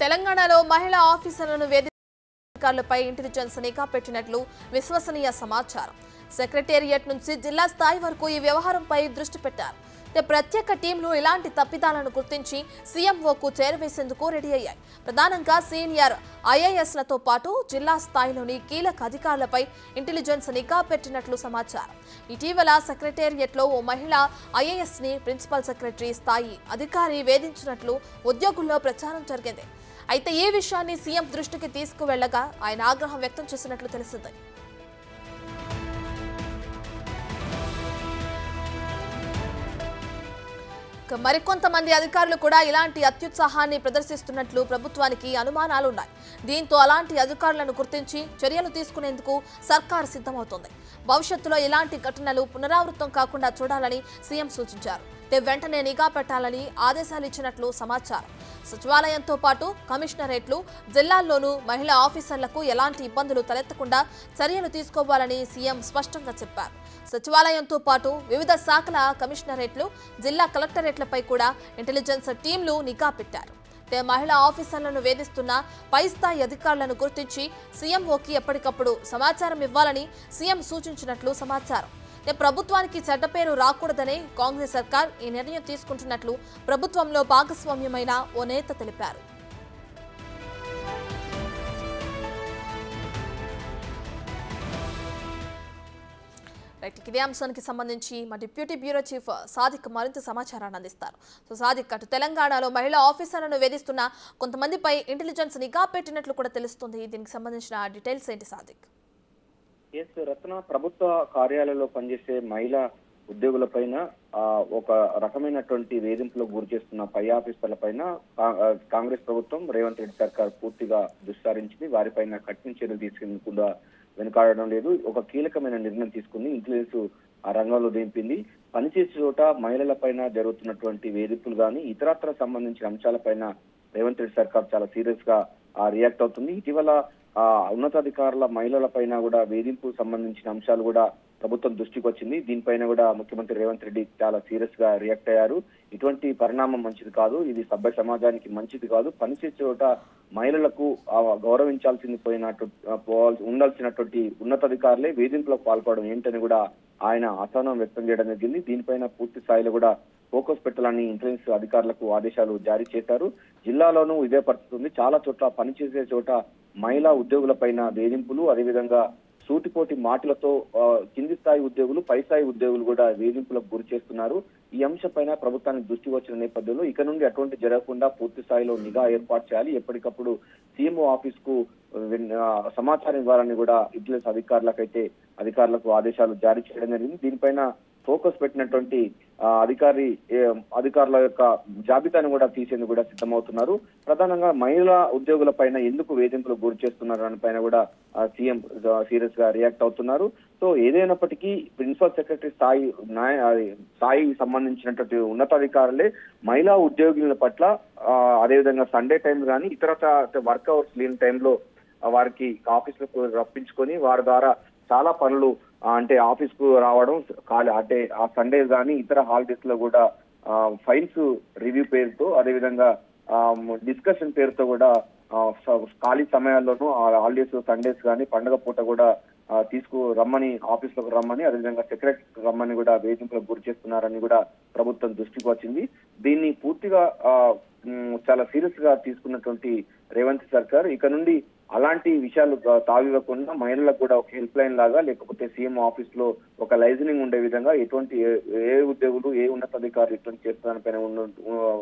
తెలంగాణలో మహిళా ఆఫీసర్లను వేదికలపై ఇంటెలిజెన్స్ నిఘా పెట్టినట్లు విశ్వసనీయ సమాచారం. సెక్రటేరియట్ నుంచి జిల్లా స్థాయి వరకు ఈ వ్యవహారంపై దృష్టి పెట్టారు. ప్రత్యేక టీంలు ఇలాంటి తప్పిదాలను గుర్తించి సీఎంఓకు చేరవేసేందుకు రెడీ అయ్యాయి. ప్రధానంగా సీనియర్ ఐఏఎస్లతో పాటు జిల్లా స్థాయిలోని కీలక అధికారులపై ఇంటెలిజెన్స్ నిఘా పెట్టినట్లు సమాచారం. ఇటీవల సెక్రటేరియట్లో ఓ మహిళ ఐఏఎస్ని ప్రిన్సిపల్ సెక్రటరీ స్థాయి అధికారి వేధించినట్లు ఉద్యోగుల్లో ప్రచారం జరిగింది. అయితే ఈ విషయాన్ని సీఎం దృష్టికి తీసుకువెళ్లగా ఆయన ఆగ్రహం వ్యక్తం చేసినట్లు తెలిసింది. మరికొంతమంది అధికారులు కూడా ఇలాంటి అత్యుత్సాహాన్ని ప్రదర్శిస్తున్నట్లు ప్రభుత్వానికి అనుమానాలున్నాయి. దీంతో అలాంటి అధికారులను గుర్తించి చర్యలు తీసుకునేందుకు సర్కార్ సిద్ధమవుతోంది. భవిష్యత్తులో ఇలాంటి ఘటనలు పునరావృతం కాకుండా చూడాలని సీఎం సూచించారు. వెంటనే నిఘా పెట్టాలని ఆదేశాలు ఇచ్చినట్లు సమాచారం. సచివాలయంతో పాటు కమిషనరేట్లు, జిల్లాల్లోనూ మహిళా ఆఫీసర్లకు ఎలాంటి ఇబ్బందులు తలెత్తకుండా చర్యలు తీసుకోవాలని సీఎం స్పష్టంగా చెప్పారు. సచివాలయంతో పాటు వివిధ శాఖల కమిషనరేట్లు, జిల్లా కలెక్టరేట్లపై కూడా ఇంటెలిజెన్స్ టీంలు నిఘా పెట్టారు. మహిళా ఆఫీసర్లను వేధిస్తున్న పై స్థాయి అధికారులను గుర్తించి సీఎంఓకి ఎప్పటికప్పుడు సమాచారం ఇవ్వాలని సీఎం సూచించినట్లు సమాచారం. ప్రభుత్వానికి చెడ్డ పేరు రాకూడదనే కాంగ్రెస్ సర్కార్ ఈ నిర్ణయం తీసుకుంటున్నట్లు ప్రభుత్వంలో భాగస్వామ్యమైన ఓ నేత తెలిపారు. ఇదే అంశానికి సంబంధించి మా డిప్యూటీ బ్యూరో చీఫ్ సాదిక్ మరింత సమాచారాన్ని అందిస్తారు. సో సాదిక్, అటు తెలంగాణలో మహిళా ఆఫీసర్లను వేధిస్తున్న కొంతమందిపై ఇంటెలిజెన్స్ నిఘా పెట్టినట్లు కూడా తెలుస్తుంది. దీనికి సంబంధించిన డీటెయిల్స్ ఏంటి సాదిక్? రత్న, ప్రభుత్వ కార్యాలయంలో పనిచేసే మహిళా ఉద్యోగులపైన ఒక రకమైనటువంటి వేధింపులకు గురి చేస్తున్న పై ఆఫీసర్ల పైన కాంగ్రెస్ ప్రభుత్వం, రేవంత్ రెడ్డి సర్కార్ పూర్తిగా దుస్సారించింది. వారిపైన కఠిన చర్యలు తీసుకునేందుకు కూడా వెనుకాడడం లేదు. ఒక కీలకమైన నిర్ణయం తీసుకుంది. ఇంటెలిజెన్స్ ఆ రంగంలో దింపింది. పనిచేసే చోట మహిళల పైన జరుగుతున్నటువంటి వేధింపులు కానీ ఇతరత్ర సంబంధించిన అంశాలపైన రేవంత్ రెడ్డి సర్కార్ చాలా సీరియస్ గా రియాక్ట్ అవుతుంది. ఇటీవల ఉన్నతాధికారుల మహిళల పైన కూడా వేధింపు సంబంధించిన అంశాలు కూడా ప్రభుత్వం దృష్టికి వచ్చింది. దీనిపైన కూడా ముఖ్యమంత్రి రేవంత్ రెడ్డి చాలా సీరియస్ గా రియాక్ట్ అయ్యారు. ఇటువంటి పరిణామం మంచిది కాదు, ఇది సభ్య సమాజానికి మంచిది కాదు. పనిచేసే చోట మహిళలకు గౌరవించాల్సింది ఉండాల్సినటువంటి ఉన్నతాధికారులే వేధింపులకు పాల్పడడం ఏంటని కూడా ఆయన అసహనం వ్యక్తం చేయడం జరిగింది. దీనిపైన పూర్తి స్థాయిలో కూడా ఫోకస్ పెట్టాలని ఇంటెలిజెన్స్ అధికారులకు ఆదేశాలు జారీ చేశారు. జిల్లాలోనూ ఇదే పరిస్థితి ఉంది. చాలా చోట్ల పనిచేసే చోట మహిళా ఉద్యోగుల పైన వేధింపులు, అదేవిధంగా సూటిపోటి మాటలతో కింది స్థాయి ఉద్యోగులు, పై స్థాయి ఉద్యోగులు కూడా వేధింపులకు గురి చేస్తున్నారు. ఈ అంశంపైన ప్రభుత్వానికి దృష్టి వచ్చిన నేపథ్యంలో ఇక నుండి అటువంటి జరగకుండా పూర్తి స్థాయిలో నిఘా ఏర్పాటు చేయాలి. ఎప్పటికప్పుడు సీఎంఓ ఆఫీస్ కు సమాచారం ఇవ్వాలని కూడా ఇంటెలిజెన్స్ అధికారులకు ఆదేశాలు జారీ చేయడం జరిగింది. దీనిపైన ఫోకస్ పెట్టినటువంటి అధికారుల యొక్క జాబితాను కూడా తీసేందుకు కూడా సిద్ధమవుతున్నారు. ప్రధానంగా మహిళా ఉద్యోగుల పైన ఎందుకు వేధింపులకు గురి చేస్తున్నారు అని పైన కూడా సీఎం సీరియస్ గా రియాక్ట్ అవుతున్నారు. సో ఏదైనప్పటికీ ప్రిన్సిపల్ సెక్రటరీ స్థాయి సంబంధించినటువంటి ఉన్నతాధికారులే మహిళా ఉద్యోగుల పట్ల అదేవిధంగా సండే టైం కానీ ఇతర వర్క్ అవర్స్ లేని టైంలో వారికి ఆఫీసులకు రప్పించుకొని వారి ద్వారా చాలా పనులు అంటే ఆఫీస్ కు రావడం, అంటే ఆ సండేస్ కానీ ఇతర హాలిడేస్ లో కూడా ఫైల్స్ రివ్యూ పేరుతో, అదేవిధంగా డిస్కషన్ పేరుతో కూడా ఖాళీ సమయాల్లోనూ హాలిడేస్, సండేస్ కానీ పండుగ పూట కూడా రమ్మని ఆఫీసులకు రమ్మని, అదేవిధంగా సెక్రటరీ రమ్మని కూడా వేధింపులకు గురి చేస్తున్నారని కూడా ప్రభుత్వం దృష్టికి వచ్చింది. దీన్ని పూర్తిగా చాలా సీరియస్ గా తీసుకున్నటువంటి రేవంత్ సర్కార్ ఇక నుండి అలాంటి విషయాలు తావివ్వకుండా మహిళలకు కూడా ఒక హెల్ప్ లైన్ లాగా, లేకపోతే సీఎం ఆఫీస్ లో ఒక లైజనింగ్ ఉండే విధంగా ఎటువంటి ఏ ఉద్యోగులు, ఏ ఉన్నతాధికారులు ఇటువంటి చేస్తున్న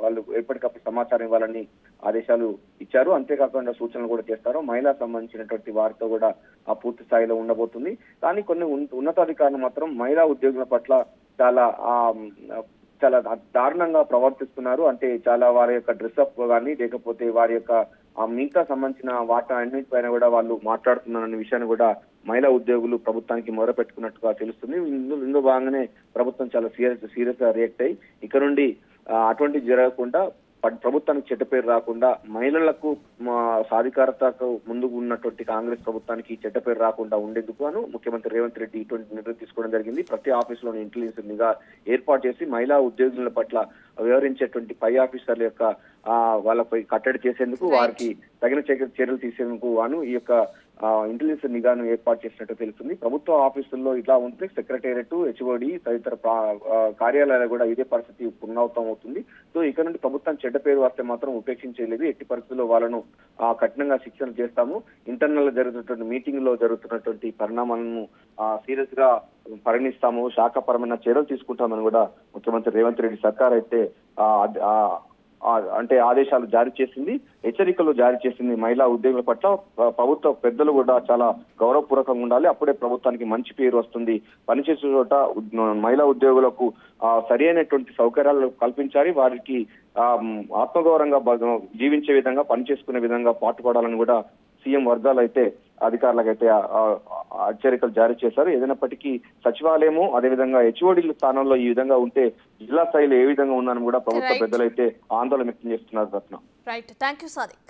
వాళ్ళు ఎప్పటికప్పుడు సమాచారం ఇవ్వాలని ఆదేశాలు ఇచ్చారు. అంతేకాకుండా సూచనలు కూడా చేస్తారు. మహిళలకు సంబంధించినటువంటి వారితో కూడా ఆ పూర్తి స్థాయిలో ఉండబోతుంది. కానీ కొన్ని ఉన్నతాధికారులు మాత్రం మహిళా ఉద్యోగుల పట్ల చాలా దారుణంగా ప్రవర్తిస్తున్నారు. అంటే చాలా వారి యొక్క డ్రెస్అప్ కానీ, లేకపోతే వారి యొక్క మిగతా సంబంధించిన వాటా అన్నింటిపైన కూడా వాళ్ళు మాట్లాడుతున్నారనే విషయాన్ని కూడా మహిళా ఉద్యోగులు ప్రభుత్వానికి మొదలుపెట్టుకున్నట్టుగా తెలుస్తుంది. ఇందులో భాగంగానే ప్రభుత్వం చాలా సీరియస్ గా రియాక్ట్ అయ్యి ఇక నుండి అటువంటి జరగకుండా ప్రభుత్వానికి చెడ్డ పేరు రాకుండా, మహిళలకు సాధికారతకు ముందుకు ఉన్నటువంటి కాంగ్రెస్ ప్రభుత్వానికి చెడ్డ పేరు రాకుండా ఉండేందుకు గాను ముఖ్యమంత్రి రేవంత్ రెడ్డి ఇటువంటి నిర్ణయం తీసుకోవడం జరిగింది. ప్రతి ఆఫీసులోని ఇంటెలిజెన్స్ నిఘా ఏర్పాటు చేసి మహిళా ఉద్యోగుల పట్ల వ్యవహరించేటువంటి పై ఆఫీసర్ల యొక్క వాళ్ళపై కట్టడి చేసేందుకు, వారికి తగిన చర్యలు తీసేందుకు గాను ఈ యొక్క ఇంటెలిజెన్స్ నిఘాను ఏర్పాటు చేసినట్టు తెలుస్తుంది. ప్రభుత్వ ఆఫీసుల్లో ఇట్లా ఉంటే సెక్రటేరియట్, హెచ్ఓడి తదితర కార్యాలయాలు కూడా ఇదే పరిస్థితి పునరావృతం అవుతుంది. సో ఇక్కడ నుండి ప్రభుత్వం చెడ్డ పేరు వస్తే మాత్రం ఉపేక్షించలేదు. ఎట్టి పరిస్థితుల్లో వాళ్ళను కఠినంగా శిక్షణ చేస్తాము. ఇంటర్నల్ గా జరుగుతున్నటువంటి మీటింగ్ లో జరుగుతున్నటువంటి పరిణామాలను సీరియస్ గా పరిగణిస్తాము, శాఖపరమైన చర్యలు తీసుకుంటామని కూడా ముఖ్యమంత్రి రేవంత్ రెడ్డి సర్కార్ అయితే అంటే ఆదేశాలు జారీ చేసింది, హెచ్చరికలు జారీ చేసింది. మహిళా ఉద్యోగుల పట్ల ప్రభుత్వ పెద్దలు కూడా చాలా గౌరవపూర్వకంగా ఉండాలి, అప్పుడే ప్రభుత్వానికి మంచి పేరు వస్తుంది. పనిచేసే చోట మహిళా ఉద్యోగులకు సరి అయినటువంటి సౌకర్యాలు కల్పించాలి, వారికి ఆత్మగౌరవంగా జీవించే విధంగా, పనిచేసుకునే విధంగా పాటుపడాలని కూడా సీఎం వర్గాలు అయితే అధికారులకైతే హెచ్చరికలు జారీ చేశారు. ఏదైనప్పటికీ సచివాలయము అదేవిధంగా హెచ్ఓడీల స్థానంలో ఈ విధంగా ఉంటే జిల్లా స్థాయిలో ఏ విధంగా ఉందని కూడా ప్రభుత్వ పెద్దలైతే ఆందోళన వ్యక్తం చేస్తున్నారు. Ratna. Right, thank you Sadiq.